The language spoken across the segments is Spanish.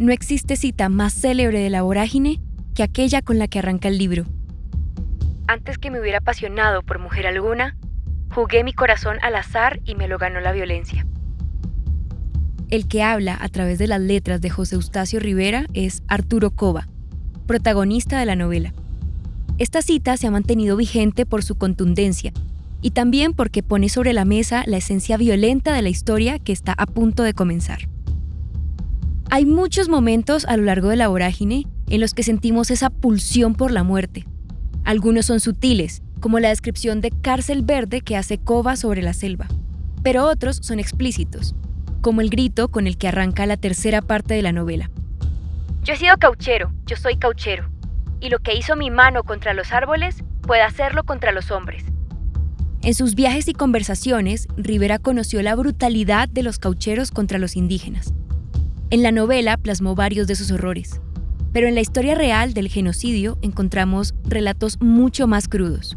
No existe cita más célebre de la vorágine que aquella con la que arranca el libro. Antes que me hubiera apasionado por mujer alguna, jugué mi corazón al azar y me lo ganó la violencia. El que habla a través de las letras de José Eustacio Rivera es Arturo Cova, protagonista de la novela. Esta cita se ha mantenido vigente por su contundencia y también porque pone sobre la mesa la esencia violenta de la historia que está a punto de comenzar. Hay muchos momentos a lo largo de la vorágine en los que sentimos esa pulsión por la muerte. Algunos son sutiles, como la descripción de cárcel verde que hace Cova sobre la selva, pero otros son explícitos, como el grito con el que arranca la tercera parte de la novela. Yo he sido cauchero, yo soy cauchero, y lo que hizo mi mano contra los árboles puede hacerlo contra los hombres. En sus viajes y conversaciones, Rivera conoció la brutalidad de los caucheros contra los indígenas. En la novela plasmó varios de sus horrores, pero en la historia real del genocidio encontramos relatos mucho más crudos.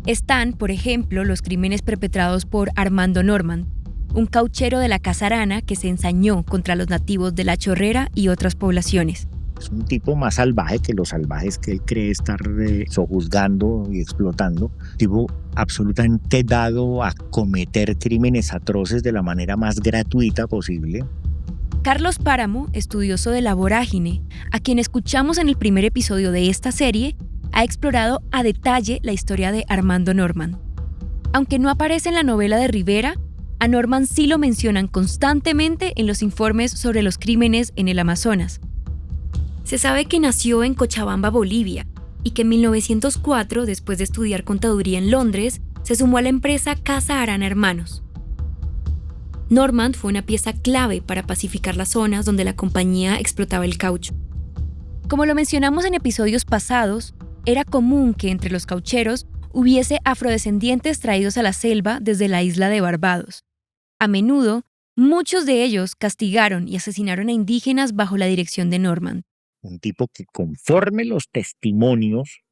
Están, por ejemplo, los crímenes perpetrados por Armando Norman, un cauchero de la Casa Arana que se ensañó contra los nativos de La Chorrera y otras poblaciones. Es un tipo más salvaje que los salvajes que él cree estar sojuzgando y explotando. Tipo absolutamente dado a cometer crímenes atroces de la manera más gratuita posible. Carlos Páramo, estudioso de la vorágine, a quien escuchamos en el primer episodio de esta serie, ha explorado a detalle la historia de Armando Norman. Aunque no aparece en la novela de Rivera, a Norman sí lo mencionan constantemente en los informes sobre los crímenes en el Amazonas. Se sabe que nació en Cochabamba, Bolivia, y que en 1904, después de estudiar contaduría en Londres, se sumó a la empresa Casa Arana Hermanos. Norman fue una pieza clave para pacificar las zonas donde la compañía explotaba el caucho. Como lo mencionamos en episodios pasados, era común que entre los caucheros hubiese afrodescendientes traídos a la selva desde la isla de Barbados. A menudo, muchos de ellos castigaron y asesinaron a indígenas bajo la dirección de Norman. Un tipo que, conforme los testimonios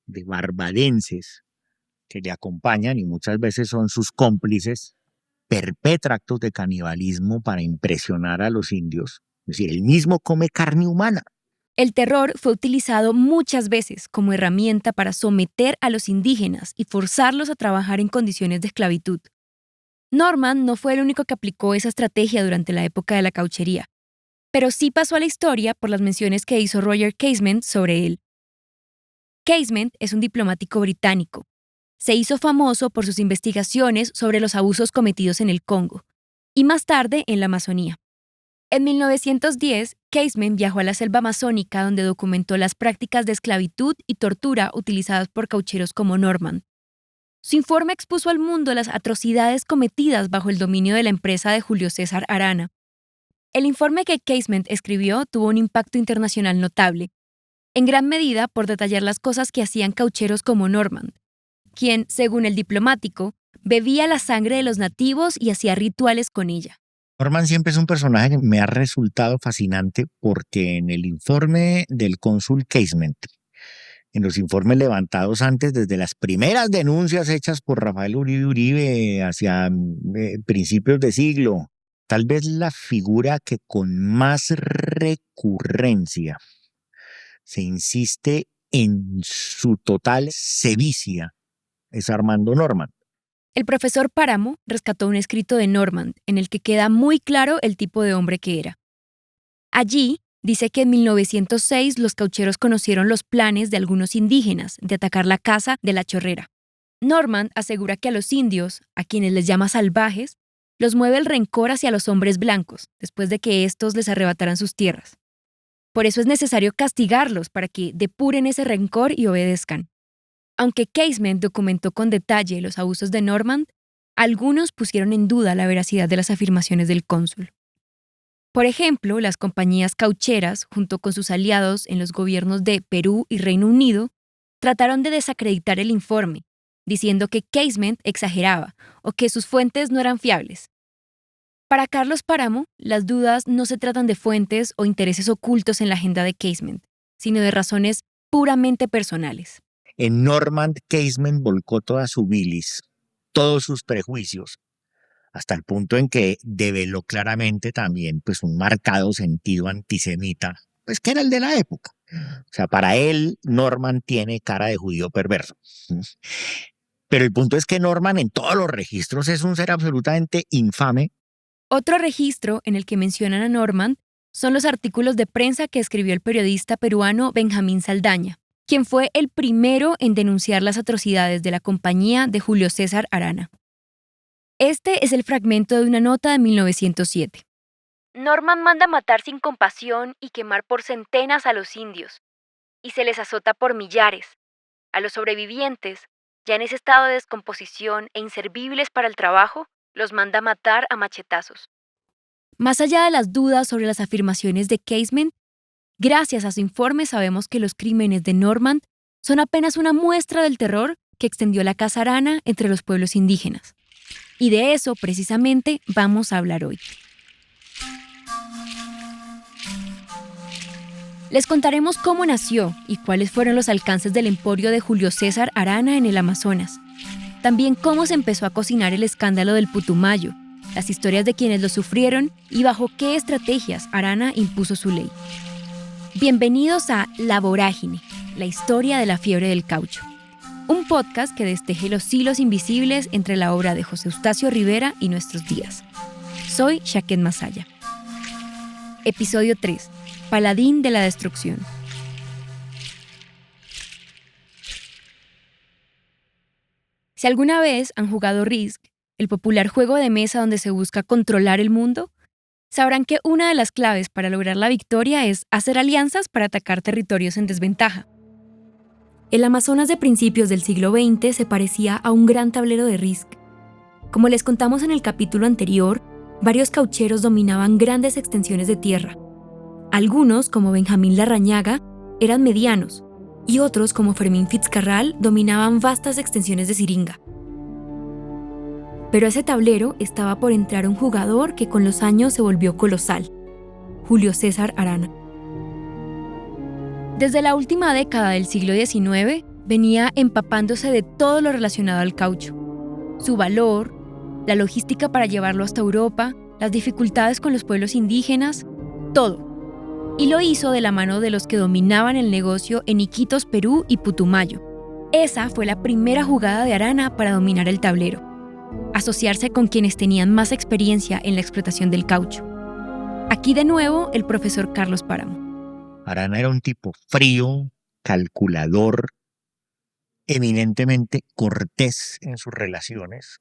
de barbadenses que le acompañan y muchas veces son sus cómplices, perpetra actos de canibalismo para impresionar a los indios. Es decir, él mismo come carne humana. El terror fue utilizado muchas veces como herramienta para someter a los indígenas y forzarlos a trabajar en condiciones de esclavitud. Norman no fue el único que aplicó esa estrategia durante la época de la cauchería, pero sí pasó a la historia por las menciones que hizo Roger Casement sobre él. Casement es un diplomático británico. Se hizo famoso por sus investigaciones sobre los abusos cometidos en el Congo y más tarde en la Amazonía. En 1910, Casement viajó a la selva amazónica donde documentó las prácticas de esclavitud y tortura utilizadas por caucheros como Norman. Su informe expuso al mundo las atrocidades cometidas bajo el dominio de la empresa de Julio César Arana. El informe que Casement escribió tuvo un impacto internacional notable, en gran medida por detallar las cosas que hacían caucheros como Norman, quien, según el diplomático, bebía la sangre de los nativos y hacía rituales con ella. Norman siempre es un personaje que me ha resultado fascinante porque en el informe del cónsul Casement, en los informes levantados antes, desde las primeras denuncias hechas por Rafael Uribe Uribe hacia principios de siglo, tal vez la figura que con más recurrencia se insiste en su total sevicia es Armando Norman. El profesor Páramo rescató un escrito de Norman en el que queda muy claro el tipo de hombre que era. Allí dice que en 1906 los caucheros conocieron los planes de algunos indígenas de atacar la casa de La Chorrera. Norman asegura que a los indios, a quienes les llama salvajes, los mueve el rencor hacia los hombres blancos después de que estos les arrebataran sus tierras. Por eso es necesario castigarlos para que depuren ese rencor y obedezcan. Aunque Casement documentó con detalle los abusos de Norman, algunos pusieron en duda la veracidad de las afirmaciones del cónsul. Por ejemplo, las compañías caucheras, junto con sus aliados en los gobiernos de Perú y Reino Unido, trataron de desacreditar el informe, diciendo que Casement exageraba o que sus fuentes no eran fiables. Para Carlos Páramo, las dudas no se tratan de fuentes o intereses ocultos en la agenda de Casement, sino de razones puramente personales. En Norman, Casement volcó toda su bilis, todos sus prejuicios, hasta el punto en que develó claramente también pues un marcado sentido antisemita, pues que era el de la época. O sea, para él Norman tiene cara de judío perverso. Pero el punto es que Norman en todos los registros es un ser absolutamente infame. Otro registro en el que mencionan a Norman son los artículos de prensa que escribió el periodista peruano Benjamín Saldaña, quien fue el primero en denunciar las atrocidades de la compañía de Julio César Arana. Este es el fragmento de una nota de 1907. Norman manda matar sin compasión y quemar por centenas a los indios, y se les azota por millares. A los sobrevivientes, ya en ese estado de descomposición e inservibles para el trabajo, los manda matar a machetazos. Más allá de las dudas sobre las afirmaciones de Casement, gracias a su informe sabemos que los crímenes de Norman son apenas una muestra del terror que extendió la Casa Arana entre los pueblos indígenas. Y de eso, precisamente, vamos a hablar hoy. Les contaremos cómo nació y cuáles fueron los alcances del emporio de Julio César Arana en el Amazonas. También cómo se empezó a cocinar el escándalo del Putumayo, las historias de quienes lo sufrieron y bajo qué estrategias Arana impuso su ley. Bienvenidos a La Vorágine, la historia de la fiebre del caucho. Un podcast que desteje los hilos invisibles entre la obra de José Eustacio Rivera y nuestros días. Soy Shaken Masaya. Episodio 3. Paladín de la destrucción. Si alguna vez han jugado Risk, el popular juego de mesa donde se busca controlar el mundo, sabrán que una de las claves para lograr la victoria es hacer alianzas para atacar territorios en desventaja. El Amazonas de principios del siglo XX se parecía a un gran tablero de Risk. Como les contamos en el capítulo anterior, varios caucheros dominaban grandes extensiones de tierra. Algunos, como Benjamín Larrañaga, eran medianos, y otros, como Fermín Fitzcarral, dominaban vastas extensiones de Siringa. Pero a ese tablero estaba por entrar un jugador que con los años se volvió colosal: Julio César Arana. Desde la última década del siglo XIX, venía empapándose de todo lo relacionado al caucho. Su valor, la logística para llevarlo hasta Europa, las dificultades con los pueblos indígenas, todo. Y lo hizo de la mano de los que dominaban el negocio en Iquitos, Perú y Putumayo. Esa fue la primera jugada de Arana para dominar el tablero: asociarse con quienes tenían más experiencia en la explotación del caucho. Aquí de nuevo el profesor Carlos Páramo. Arana era un tipo frío, calculador, eminentemente cortés en sus relaciones.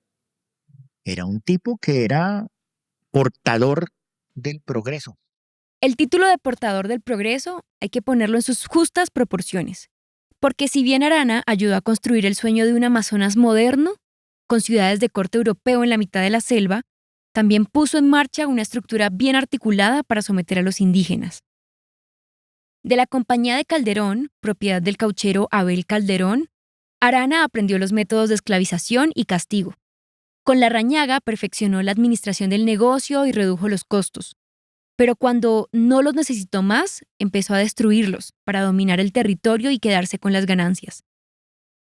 Era un tipo que era portador del progreso. El título de portador del progreso hay que ponerlo en sus justas proporciones, porque si bien Arana ayudó a construir el sueño de un Amazonas moderno, con ciudades de corte europeo en la mitad de la selva, también puso en marcha una estructura bien articulada para someter a los indígenas. De la Compañía de Calderón, propiedad del cauchero Abel Calderón, Arana aprendió los métodos de esclavización y castigo. Con Larrañaga perfeccionó la administración del negocio y redujo los costos. Pero cuando no los necesitó más, empezó a destruirlos para dominar el territorio y quedarse con las ganancias.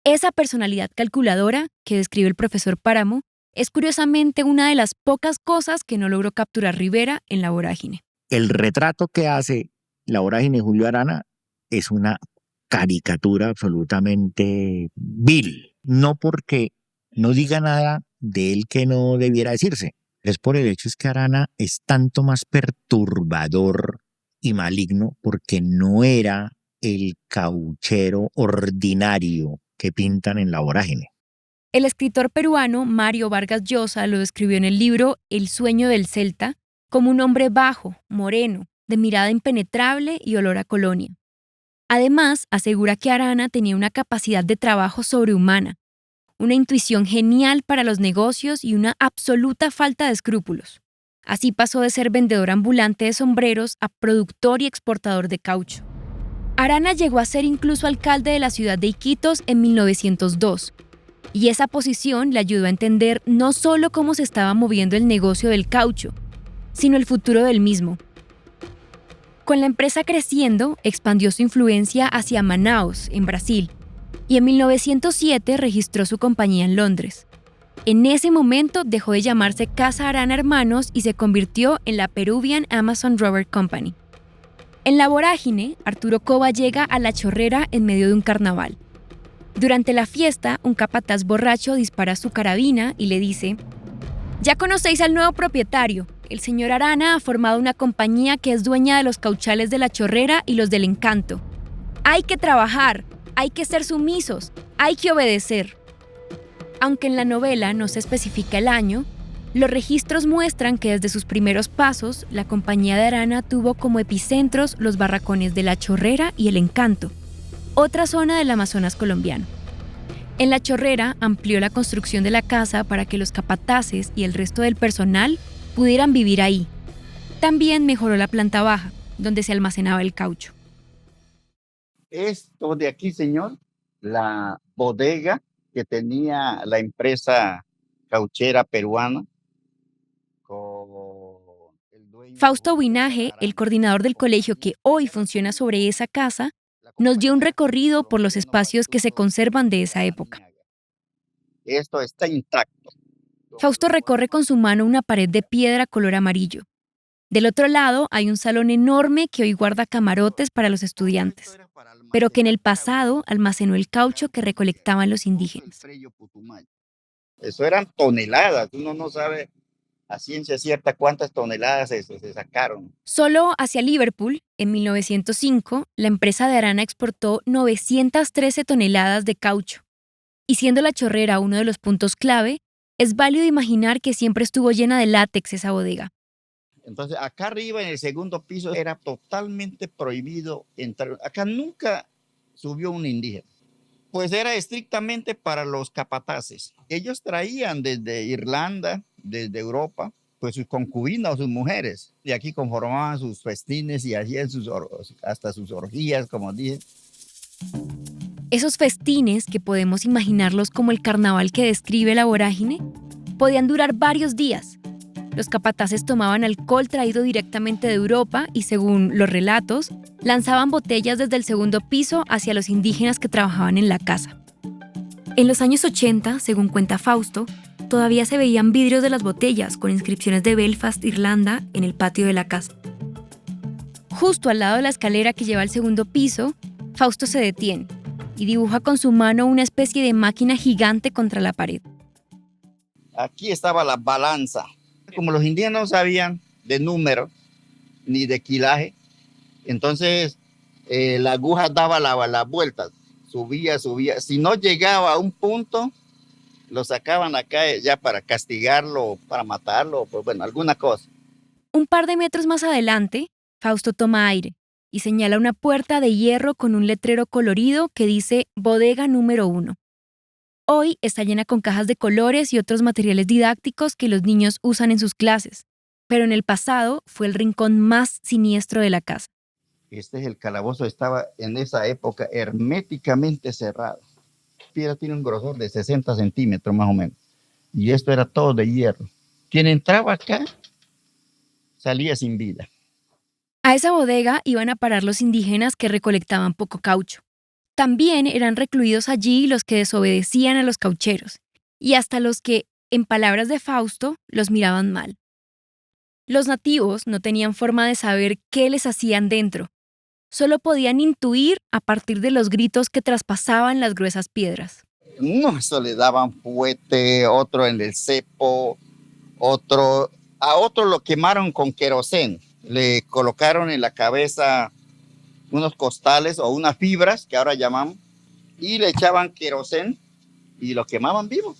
Esa personalidad calculadora que describe el profesor Páramo es curiosamente una de las pocas cosas que no logró capturar Rivera en La Vorágine. El retrato que hace La Vorágine de Julio Arana es una caricatura absolutamente vil. No porque no diga nada de él que no debiera decirse. Es por el hecho es que Arana es tanto más perturbador y maligno porque no era el cauchero ordinario que pintan en La Vorágine. El escritor peruano Mario Vargas Llosa lo describió en el libro El sueño del Celta como un hombre bajo, moreno, de mirada impenetrable y olor a colonia. Además, asegura que Arana tenía una capacidad de trabajo sobrehumana, una intuición genial para los negocios y una absoluta falta de escrúpulos. Así pasó de ser vendedor ambulante de sombreros a productor y exportador de caucho. Arana llegó a ser incluso alcalde de la ciudad de Iquitos en 1902, y esa posición le ayudó a entender no solo cómo se estaba moviendo el negocio del caucho, sino el futuro del mismo. Con la empresa creciendo, expandió su influencia hacia Manaus, en Brasil, y en 1907 registró su compañía en Londres. En ese momento dejó de llamarse Casa Arana Hermanos y se convirtió en la Peruvian Amazon Rubber Company. En la vorágine, Arturo Cova llega a La Chorrera en medio de un carnaval. Durante la fiesta, un capataz borracho dispara su carabina y le dice: «Ya conocéis al nuevo propietario. El señor Arana ha formado una compañía que es dueña de los cauchales de La Chorrera y los del Encanto. Hay que trabajar, hay que ser sumisos, hay que obedecer». Aunque en la novela no se especifica el año, los registros muestran que desde sus primeros pasos, la compañía de Arana tuvo como epicentros los barracones de La Chorrera y El Encanto, otra zona del Amazonas colombiano. En La Chorrera amplió la construcción de la casa para que los capataces y el resto del personal pudieran vivir ahí. También mejoró la planta baja, donde se almacenaba el caucho. Esto de aquí, señor, la bodega que tenía la empresa cauchera peruana con el dueño Fausto Buinaje, el coordinador del colegio que hoy funciona sobre esa casa, nos dio un recorrido por los espacios que se conservan de esa época. Esto está intacto. Fausto recorre con su mano una pared de piedra color amarillo. Del otro lado hay un salón enorme que hoy guarda camarotes para los estudiantes, pero que en el pasado almacenó el caucho que recolectaban los indígenas. Eso eran toneladas, uno no sabe a ciencia cierta cuántas toneladas se sacaron. Solo hacia Liverpool, en 1905, la empresa de Arana exportó 913 toneladas de caucho. Y siendo La Chorrera uno de los puntos clave, es válido imaginar que siempre estuvo llena de látex esa bodega. Entonces, acá arriba, en el segundo piso, era totalmente prohibido entrar. Acá nunca subió un indígena. Pues era estrictamente para los capataces. Ellos traían desde Irlanda, desde Europa, pues sus concubinas o sus mujeres. Y aquí conformaban sus festines y hacían hasta sus orgías, como dije. Esos festines, que podemos imaginarlos como el carnaval que describe La Vorágine, podían durar varios días. Los capataces tomaban alcohol traído directamente de Europa y, según los relatos, lanzaban botellas desde el segundo piso hacia los indígenas que trabajaban en la casa. En los años 80, según cuenta Fausto, todavía se veían vidrios de las botellas con inscripciones de Belfast, Irlanda, en el patio de la casa. Justo al lado de la escalera que lleva al segundo piso, Fausto se detiene y dibuja con su mano una especie de máquina gigante contra la pared. Aquí estaba la balanza. Como los indígenas no sabían de número ni de quilaje, entonces la aguja daba la vuelta, subía. Si no llegaba a un punto, lo sacaban acá ya para castigarlo, para matarlo, pues bueno, alguna cosa. Un par de metros más adelante, Fausto toma aire y señala una puerta de hierro con un letrero colorido que dice Bodega número 1. Hoy está llena con cajas de colores y otros materiales didácticos que los niños usan en sus clases, pero en el pasado fue el rincón más siniestro de la casa. Este es el calabozo, estaba en esa época herméticamente cerrado. La piedra tiene un grosor de 60 centímetros más o menos, y esto era todo de hierro. Quien entraba acá salía sin vida. A esa bodega iban a parar los indígenas que recolectaban poco caucho. También eran recluidos allí los que desobedecían a los caucheros, y hasta los que, en palabras de Fausto, los miraban mal. Los nativos no tenían forma de saber qué les hacían dentro. Solo podían intuir a partir de los gritos que traspasaban las gruesas piedras. No, eso le daban fuete, otro en el cepo, a otro lo quemaron con querosén. Le colocaron en la cabeza unos costales o unas fibras que ahora llamamos, y le echaban querosén y lo quemaban vivo.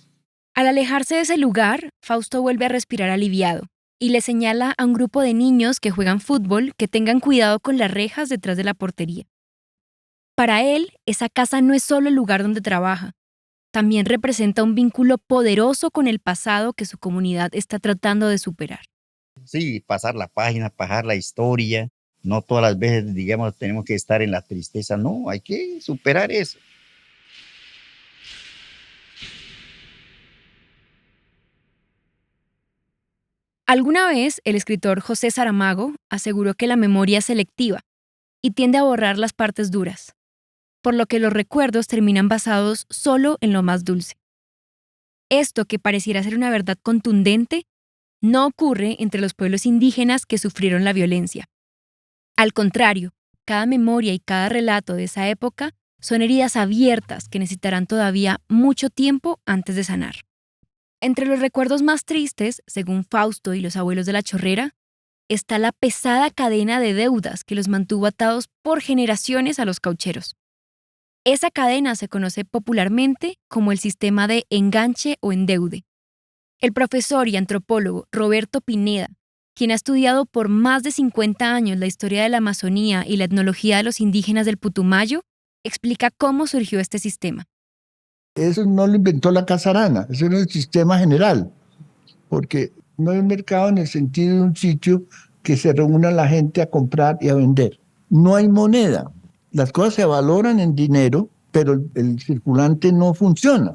Al alejarse de ese lugar, Fausto vuelve a respirar aliviado y le señala a un grupo de niños que juegan fútbol que tengan cuidado con las rejas detrás de la portería. Para él, esa casa no es solo el lugar donde trabaja, también representa un vínculo poderoso con el pasado que su comunidad está tratando de superar. Sí, pasar la página, pasar la historia. No todas las veces, digamos, tenemos que estar en la tristeza. No, hay que superar eso. Alguna vez, el escritor José Saramago aseguró que la memoria es selectiva y tiende a borrar las partes duras, por lo que los recuerdos terminan basados solo en lo más dulce. Esto, que pareciera ser una verdad contundente, no ocurre entre los pueblos indígenas que sufrieron la violencia. Al contrario, cada memoria y cada relato de esa época son heridas abiertas que necesitarán todavía mucho tiempo antes de sanar. Entre los recuerdos más tristes, según Fausto y los abuelos de la Chorrera, está la pesada cadena de deudas que los mantuvo atados por generaciones a los caucheros. Esa cadena se conoce popularmente como el sistema de enganche o endeude. El profesor y antropólogo Roberto Pineda, quien ha estudiado por más de 50 años la historia de la Amazonía y la etnología de los indígenas del Putumayo, explica cómo surgió este sistema. Eso no lo inventó la Casa Arana, eso es el sistema general, porque no hay un mercado en el sentido de un sitio que se reúna la gente a comprar y a vender. No hay moneda. Las cosas se valoran en dinero, pero el circulante no funciona.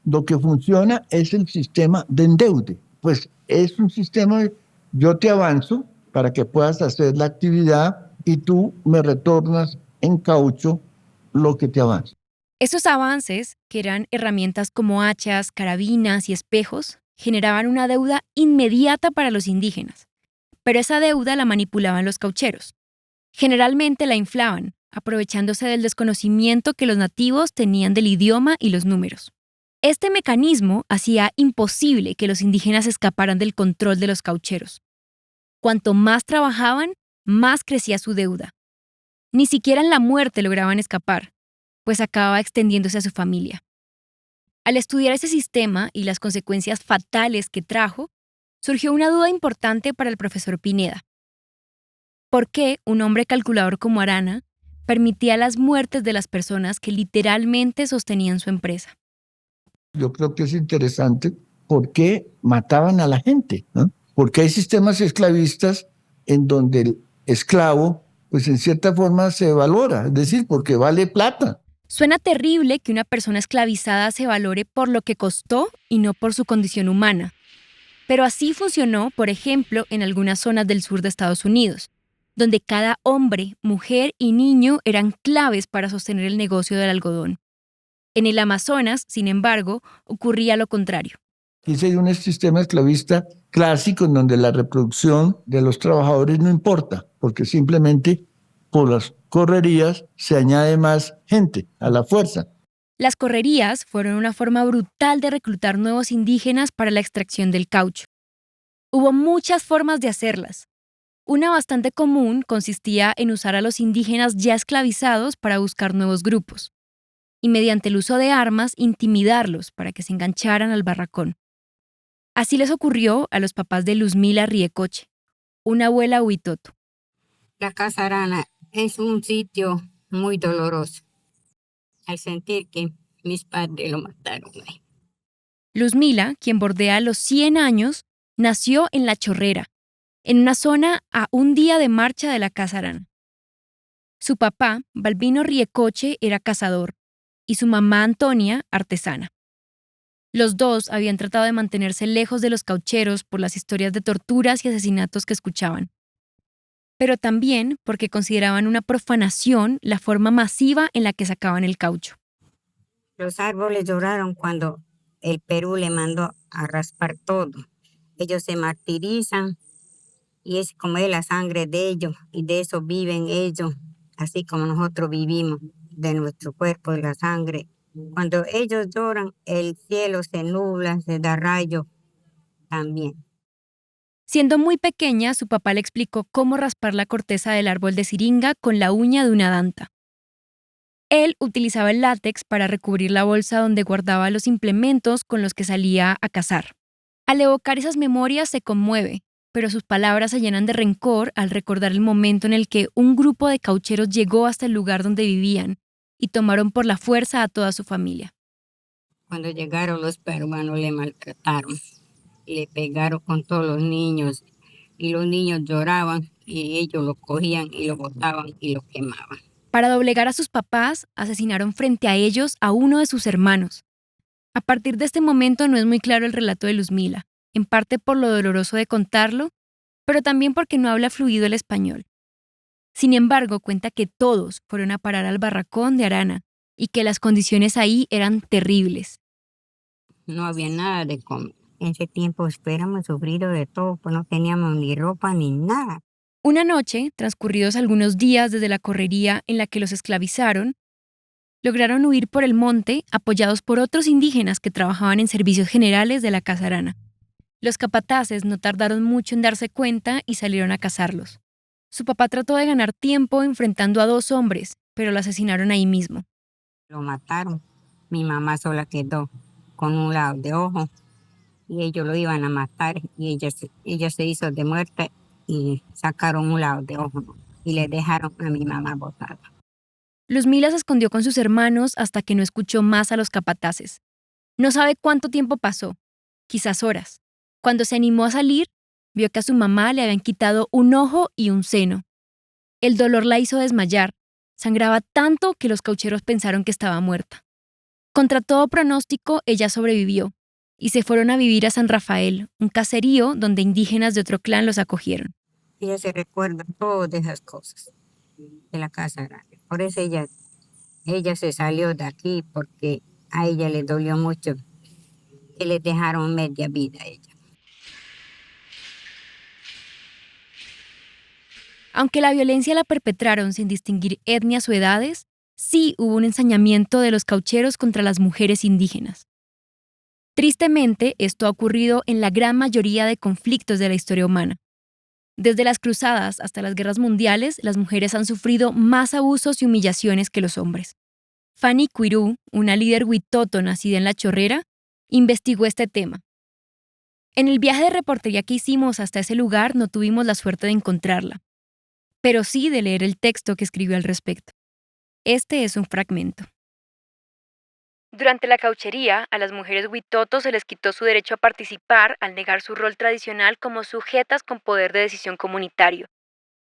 Lo que funciona es el sistema de endeude. Pues es un sistema de yo te avanzo para que puedas hacer la actividad y tú me retornas en caucho lo que te avanza. Esos avances, que eran herramientas como hachas, carabinas y espejos, generaban una deuda inmediata para los indígenas. Pero esa deuda la manipulaban los caucheros. Generalmente la inflaban, aprovechándose del desconocimiento que los nativos tenían del idioma y los números. Este mecanismo hacía imposible que los indígenas escaparan del control de los caucheros. Cuanto más trabajaban, más crecía su deuda. Ni siquiera en la muerte lograban escapar, pues acababa extendiéndose a su familia. Al estudiar ese sistema y las consecuencias fatales que trajo, surgió una duda importante para el profesor Pineda. ¿Por qué un hombre calculador como Arana permitía las muertes de las personas que literalmente sostenían su empresa? Yo creo que es interesante por qué mataban a la gente, ¿no? Porque hay sistemas esclavistas en donde el esclavo, pues en cierta forma se valora, es decir, porque vale plata. Suena terrible que una persona esclavizada se valore por lo que costó y no por su condición humana. Pero así funcionó, por ejemplo, en algunas zonas del sur de Estados Unidos, donde cada hombre, mujer y niño eran claves para sostener el negocio del algodón. En el Amazonas, sin embargo, ocurría lo contrario. Ese es un sistema esclavista clásico en donde la reproducción de los trabajadores no importa, porque simplemente por las correrías se añade más gente a la fuerza. Las correrías fueron una forma brutal de reclutar nuevos indígenas para la extracción del caucho. Hubo muchas formas de hacerlas. Una bastante común consistía en usar a los indígenas ya esclavizados para buscar nuevos grupos, y mediante el uso de armas intimidarlos para que se engancharan al barracón. Así les ocurrió a los papás de Luzmila Riecoche, una abuela huitoto. La Casa Arana es un sitio muy doloroso al sentir que mis padres lo mataron ahí. Luzmila, quien bordea los 100 años, nació en La Chorrera, en una zona a un día de marcha de la Casa Arana. Su papá, Balbino Riecoche, era cazador y su mamá, Antonia, artesana. Los dos habían tratado de mantenerse lejos de los caucheros por las historias de torturas y asesinatos que escuchaban, pero también porque consideraban una profanación la forma masiva en la que sacaban el caucho. Los árboles lloraron cuando el Perú le mandó a raspar todo. Ellos se martirizan y es como es la sangre de ellos y de eso viven ellos, así como nosotros vivimos de nuestro cuerpo, de la sangre. Cuando ellos lloran, el cielo se nubla, se da rayo también. Siendo muy pequeña, su papá le explicó cómo raspar la corteza del árbol de siringa con la uña de una danta. Él utilizaba el látex para recubrir la bolsa donde guardaba los implementos con los que salía a cazar. Al evocar esas memorias se conmueve, pero sus palabras se llenan de rencor al recordar el momento en el que un grupo de caucheros llegó hasta el lugar donde vivían y tomaron por la fuerza a toda su familia. Cuando llegaron los peruanos le maltrataron, le pegaron con todos los niños y los niños lloraban y ellos lo cogían y lo botaban y lo quemaban. Para doblegar a sus papás, asesinaron frente a ellos a uno de sus hermanos. A partir de este momento no es muy claro el relato de Luzmila, en parte por lo doloroso de contarlo, pero también porque no habla fluido el español. Sin embargo, cuenta que todos fueron a parar al barracón de Arana y que las condiciones ahí eran terribles. no había nada de comer. En ese tiempo esperamos sufrido de todo, pues no teníamos ni ropa ni nada. Una noche, transcurridos algunos días desde la correría en la que los esclavizaron, lograron huir por el monte apoyados por otros indígenas que trabajaban en servicios generales de la Casa Arana. Los capataces no tardaron mucho en darse cuenta y salieron a cazarlos. Su papá trató de ganar tiempo enfrentando a 2 hombres, pero lo asesinaron ahí mismo. Lo mataron. Mi mamá sola quedó con un lado de ojo y ellos lo iban a matar y ella se hizo de muerte y sacaron un lado de ojo, ¿no? Y le dejaron a mi mamá botada. Luzmila se escondió con sus hermanos hasta que no escuchó más a los capataces. No sabe cuánto tiempo pasó, quizás horas. Cuando se animó a salir, vio que a su mamá le habían quitado un ojo y un seno. El dolor la hizo desmayar. Sangraba tanto que los caucheros pensaron que estaba muerta. Contra todo pronóstico, ella sobrevivió y se fueron a vivir a San Rafael, un caserío donde indígenas de otro clan los acogieron. Ella se recuerda todas esas cosas de la Casa Grande. Por eso ella se salió de aquí porque a ella le dolió mucho que le dejaron media vida a ella. Aunque la violencia la perpetraron sin distinguir etnias o edades, sí hubo un ensañamiento de los caucheros contra las mujeres indígenas. Tristemente, esto ha ocurrido en la gran mayoría de conflictos de la historia humana. Desde las cruzadas hasta las guerras mundiales, las mujeres han sufrido más abusos y humillaciones que los hombres. Fanny Cuirú, una líder huitoto nacida en La Chorrera, investigó este tema. En el viaje de reportería que hicimos hasta ese lugar no tuvimos la suerte de encontrarla, pero sí de leer el texto que escribió al respecto. Este es un fragmento. Durante la cauchería, a las mujeres huitotos se les quitó su derecho a participar al negar su rol tradicional como sujetas con poder de decisión comunitario.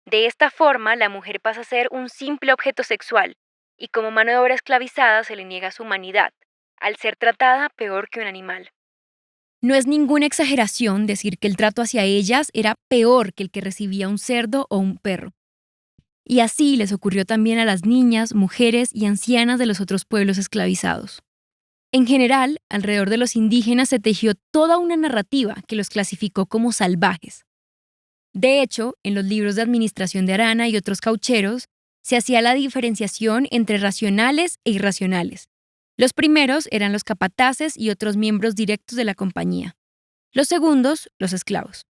De esta forma, la mujer pasa a ser un simple objeto sexual, y como mano de obra esclavizada se le niega su humanidad, al ser tratada peor que un animal. No es ninguna exageración decir que el trato hacia ellas era peor que el que recibía un cerdo o un perro. Y así les ocurrió también a las niñas, mujeres y ancianas de los otros pueblos esclavizados. En general, alrededor de los indígenas se tejió toda una narrativa que los clasificó como salvajes. De hecho, en los libros de administración de Arana y otros caucheros, se hacía la diferenciación entre racionales e irracionales. Los primeros eran los capataces y otros miembros directos de la compañía. Los segundos, los esclavos.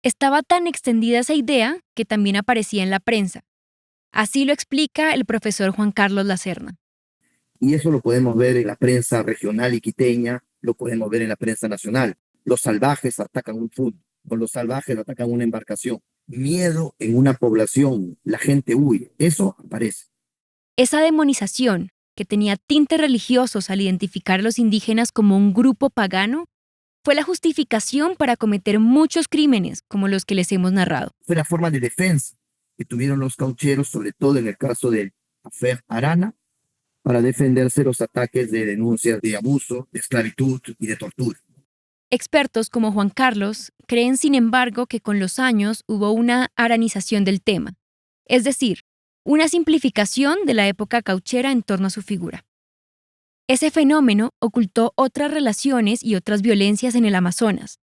Estaba tan extendida esa idea que también aparecía en la prensa. Así lo explica el profesor Juan Carlos Lacerna. Y eso lo podemos ver en la prensa regional y quiteña, lo podemos ver en la prensa nacional. Los salvajes atacan un punto, con los salvajes atacan una embarcación. Miedo en una población, la gente huye, eso aparece. Esa demonización, que tenía tintes religiosos al identificar a los indígenas como un grupo pagano, fue la justificación para cometer muchos crímenes como los que les hemos narrado. Fue la forma de defensa que tuvieron los caucheros, sobre todo en el caso del Afer Arana, para defenderse de los ataques de denuncias de abuso, de esclavitud y de tortura. Expertos como Juan Carlos creen, sin embargo, que con los años hubo una aranización del tema, es decir, una simplificación de la época cauchera en torno a su figura. Ese fenómeno ocultó otras relaciones y otras violencias en el Amazonas.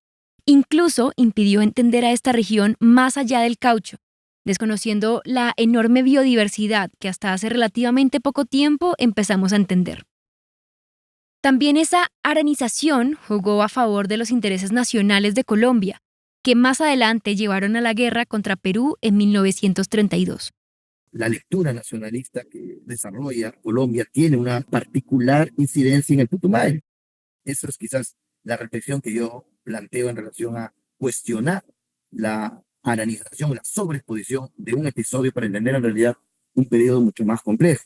Incluso impidió entender a esta región más allá del caucho, desconociendo la enorme biodiversidad que hasta hace relativamente poco tiempo empezamos a entender. También esa aranización jugó a favor de los intereses nacionales de Colombia, que más adelante llevaron a la guerra contra Perú en 1932. La lectura nacionalista que desarrolla Colombia tiene una particular incidencia en el Putumayo. Eso es quizás la reflexión que yo planteo en relación a cuestionar la aranización, la sobreexposición de un episodio para entender en realidad un periodo mucho más complejo.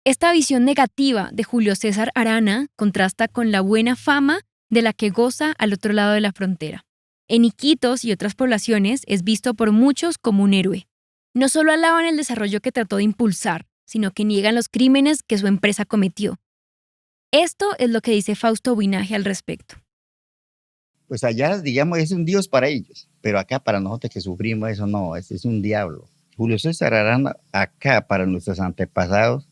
Esta visión negativa de Julio César Arana contrasta con la buena fama de la que goza al otro lado de la frontera. En Iquitos y otras poblaciones es visto por muchos como un héroe. No solo alaban el desarrollo que trató de impulsar, sino que niegan los crímenes que su empresa cometió. Esto es lo que dice Fausto Buinaje al respecto. Pues allá, digamos, es un dios para ellos, pero acá para nosotros que sufrimos eso no, es un diablo. Julio César Arana, acá para nuestros antepasados,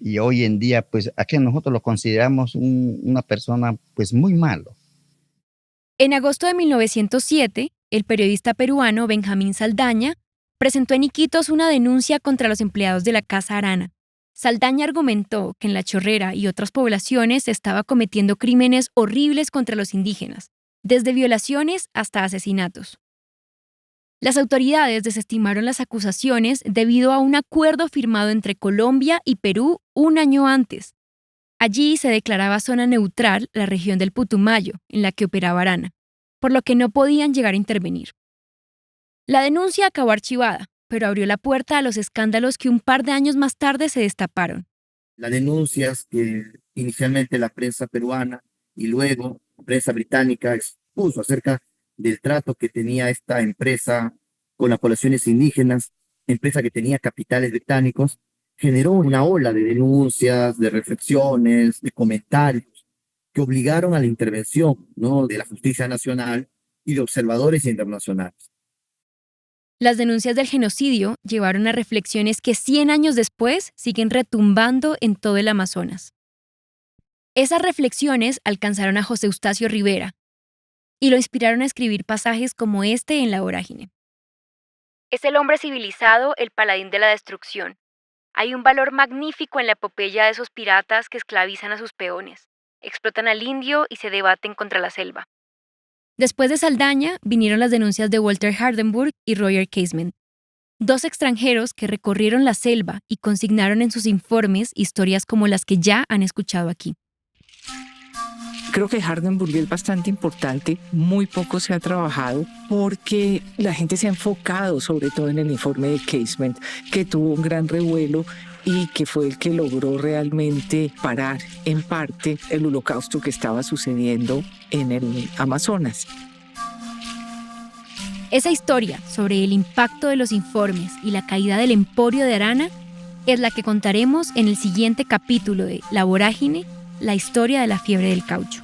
Y hoy en día, pues aquí nosotros lo consideramos una persona pues muy malo. En agosto de 1907, el periodista peruano Benjamín Saldaña presentó en Iquitos una denuncia contra los empleados de la Casa Arana. Saldaña argumentó que en La Chorrera y otras poblaciones se estaba cometiendo crímenes horribles contra los indígenas, desde violaciones hasta asesinatos. Las autoridades desestimaron las acusaciones debido a un acuerdo firmado entre Colombia y Perú un año antes. Allí se declaraba zona neutral la región del Putumayo, en la que operaba Arana, por lo que no podían llegar a intervenir. La denuncia acabó archivada, pero abrió la puerta a los escándalos que un par de años más tarde se destaparon. Las denuncias que inicialmente la prensa peruana y luego la prensa británica expuso acerca del trato que tenía esta empresa con las poblaciones indígenas, empresa que tenía capitales británicos, generó una ola de denuncias, de reflexiones, de comentarios que obligaron a la intervención, ¿no?, de la justicia nacional y de observadores internacionales. Las denuncias del genocidio llevaron a reflexiones que 100 años después siguen retumbando en todo el Amazonas. Esas reflexiones alcanzaron a José Eustacio Rivera y lo inspiraron a escribir pasajes como este en La Vorágine. Es el hombre civilizado, el paladín de la destrucción. Hay un valor magnífico en la epopeya de esos piratas que esclavizan a sus peones, explotan al indio y se debaten contra la selva. Después de Saldaña, vinieron las denuncias de Walter Hardenburg y Roger Casement, 2 extranjeros que recorrieron la selva y consignaron en sus informes historias como las que ya han escuchado aquí. Creo que Hardenburg es bastante importante, muy poco se ha trabajado porque la gente se ha enfocado sobre todo en el informe de Casement, que tuvo un gran revuelo y que fue el que logró realmente parar en parte el holocausto que estaba sucediendo en el Amazonas. Esa historia sobre el impacto de los informes y la caída del emporio de Arana es la que contaremos en el siguiente capítulo de La Vorágine, la historia de la fiebre del caucho.